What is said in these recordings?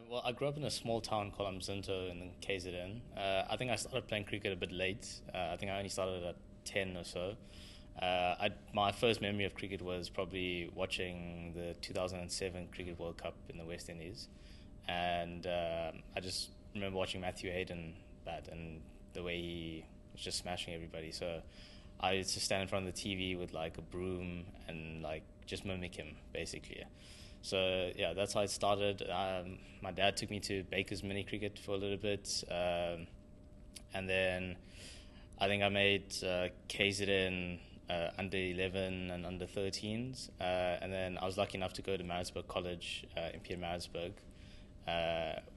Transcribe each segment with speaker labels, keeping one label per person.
Speaker 1: Well, I grew up in a small town called Mzinto in KZN. I think I started playing cricket a bit late. I think I only started at 10 or so. My first memory of cricket was probably watching the 2007 Cricket World Cup in the West Indies. And I just remember watching Matthew Hayden bat and the way he was just smashing everybody. So I used to stand in front of the TV with like a broom and like just mimic him, basically. So yeah, that's how it started. My dad took me to Baker's mini cricket for a little bit, and then I think I made KZN under 11 and under 13s, and then I was lucky enough to go to Maritzburg College in Pietermaritzburg,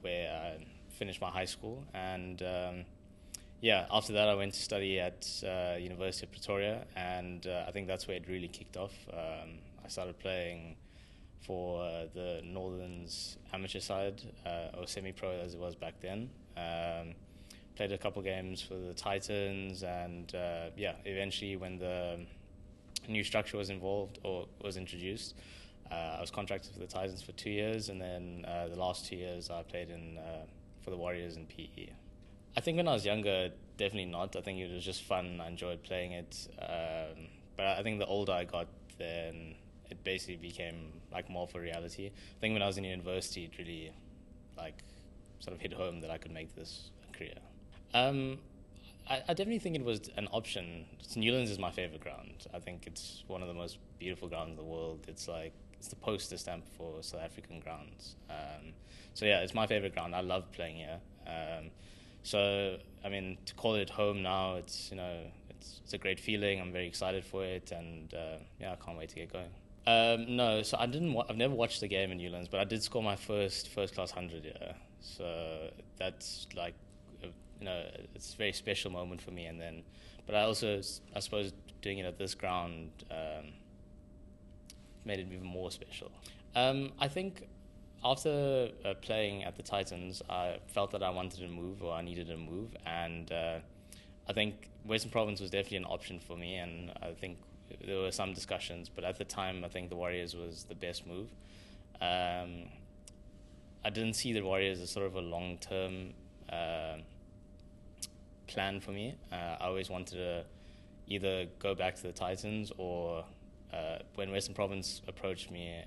Speaker 1: where I finished my high school, and yeah, after that I went to study at University of Pretoria, and I think that's where it really kicked off. I started playing for the Northern's amateur side, or semi-pro as it was back then. Played a couple games for the Titans, and yeah, eventually when the new structure was involved or was introduced, I was contracted for the Titans for 2 years, and then the last 2 years I played in for the Warriors in PE. I think when I was younger, definitely not. I think it was just fun. I enjoyed playing it, but I think the older I got, then it basically became like more of a reality. I think when I was in university, it really like sort of hit home that I could make this a career. Um, I definitely think it was an option. Newlands is my favorite ground. I think it's one of the most beautiful grounds in the world. It's like it's the poster stamp for South African grounds. So yeah, it's my favorite ground. I love playing here. So I mean, to call it home now, it's a great feeling. I'm very excited for it, and yeah, I can't wait to get going. No, so I didn't. I've never watched the game in Newlands, but I did score my first class 100. Yeah, so that's like, it's a very special moment for me. And then, but I also, I suppose, doing it at this ground made it even more special. I think after playing at the Titans, I felt that I wanted to move or I needed to move, and I think Western Province was definitely an option for me, and I think there were some discussions, but at the time I think the Warriors was the best move. I didn't see the Warriors as sort of a long-term plan for me. I always wanted to either go back to the Titans or when Western Province approached me,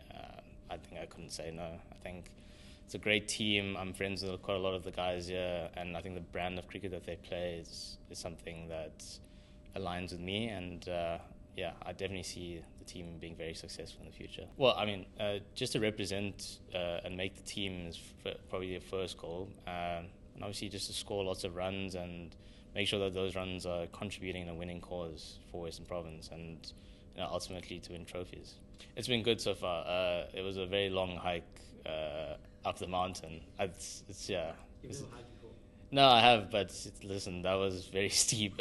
Speaker 1: I think I couldn't say no. I think it's a great team. I'm friends with quite a lot of the guys here, and I think the brand of cricket that they play is something that aligns with me, and yeah, I definitely see the team being very successful in the future. Well, I mean, just to represent and make the team is probably the first goal, and obviously just to score lots of runs and make sure that those runs are contributing in a winning cause for Western Province, and ultimately to win trophies. It's been good so far. It was a very long hike up the mountain. It's yeah.
Speaker 2: You've never hiked before?
Speaker 1: No, I have, but listen, that was very steep.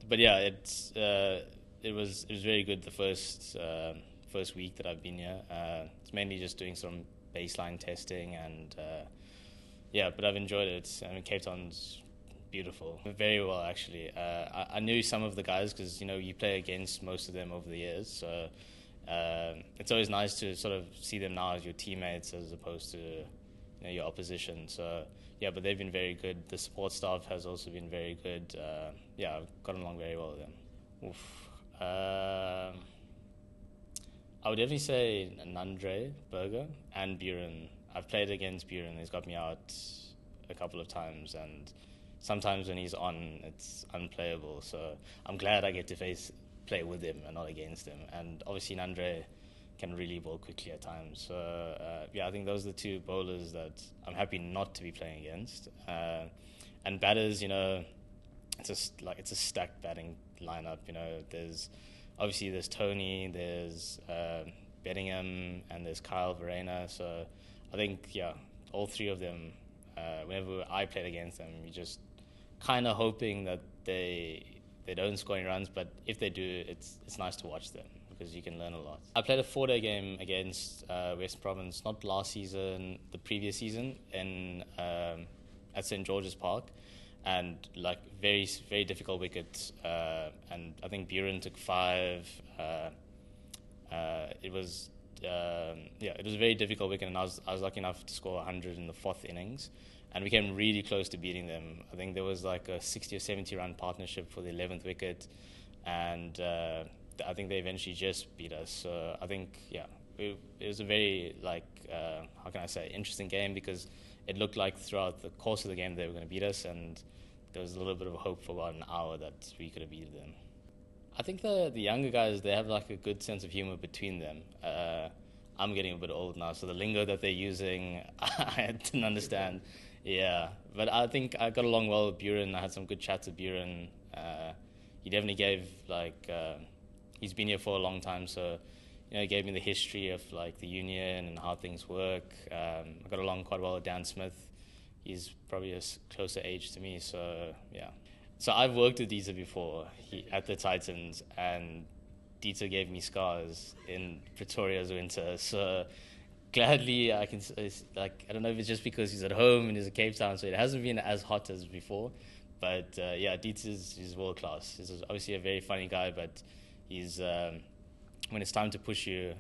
Speaker 1: But yeah, it was very good the first week that I've been here. It's mainly just doing some baseline testing, and yeah, but I've enjoyed it. I mean, Cape Town's beautiful, very well actually. I knew some of the guys because you play against most of them over the years, so it's always nice to sort of see them now as your teammates as opposed to your opposition. So yeah, but they've been very good. The support staff has also been very good. Yeah, I've gotten along very well with them. Oof. I would definitely say Nandre Berger and Buren. I've played against Buren. He's got me out a couple of times, and sometimes when he's on, it's unplayable. So I'm glad I get to play with him and not against him. And obviously Nandre can really bowl quickly at times. So yeah, I think those are the two bowlers that I'm happy not to be playing against. And batters, it's a stacked batting lineup. There's Tony, there's Bedingham, and there's Kyle Verena. So I think all three of them. Whenever I played against them, you're just kind of hoping that they don't score any runs, but if they do, it's nice to watch them because you can learn a lot. I played a 4-day game against Western Province, not last season, the previous season, at St. George's Park, and like very, very difficult wickets, and I think Buren took 5. It was yeah, it was a very difficult weekend, and I was lucky enough to score 100 in the fourth innings, and we came really close to beating them. I think there was like a 60 or 70 run partnership for the 11th wicket, and I think they eventually just beat us. So I think, yeah, it was a very, like, how can I say, interesting game, because it looked like throughout the course of the game they were going to beat us, and there was a little bit of hope for about an hour that we could have beaten them. I think the younger guys, they have like a good sense of humor between them. I'm getting a bit old now, so the lingo that they're using, I didn't understand. Yeah, but I think I got along well with Buren. I had some good chats with Buren. He definitely gave he's been here for a long time, so he gave me the history of like the union and how things work. I got along quite well with Dan Smith. He's probably a closer age to me, so yeah. So I've worked with Dieter before at the Titans, and Dieter gave me scars in Pretoria's winter. So gladly, I can like, I don't know if it's just because he's at home and he's in Cape Town, so it hasn't been as hot as before. But yeah, Dieter's world class. He's obviously a very funny guy, but he's when it's time to push you,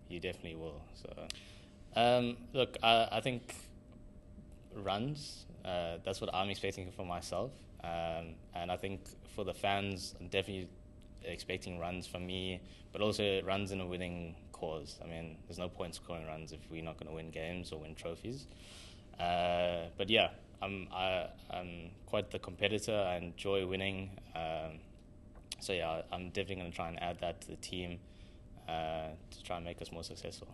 Speaker 1: you definitely will. So look, I think runs. That's what I'm expecting for myself. And I think for the fans, I'm definitely expecting runs from me, but also runs in a winning cause. I mean, there's no point scoring runs if we're not going to win games or win trophies. But yeah, I'm quite the competitor. I enjoy winning. So yeah, I'm definitely going to try and add that to the team to try and make us more successful.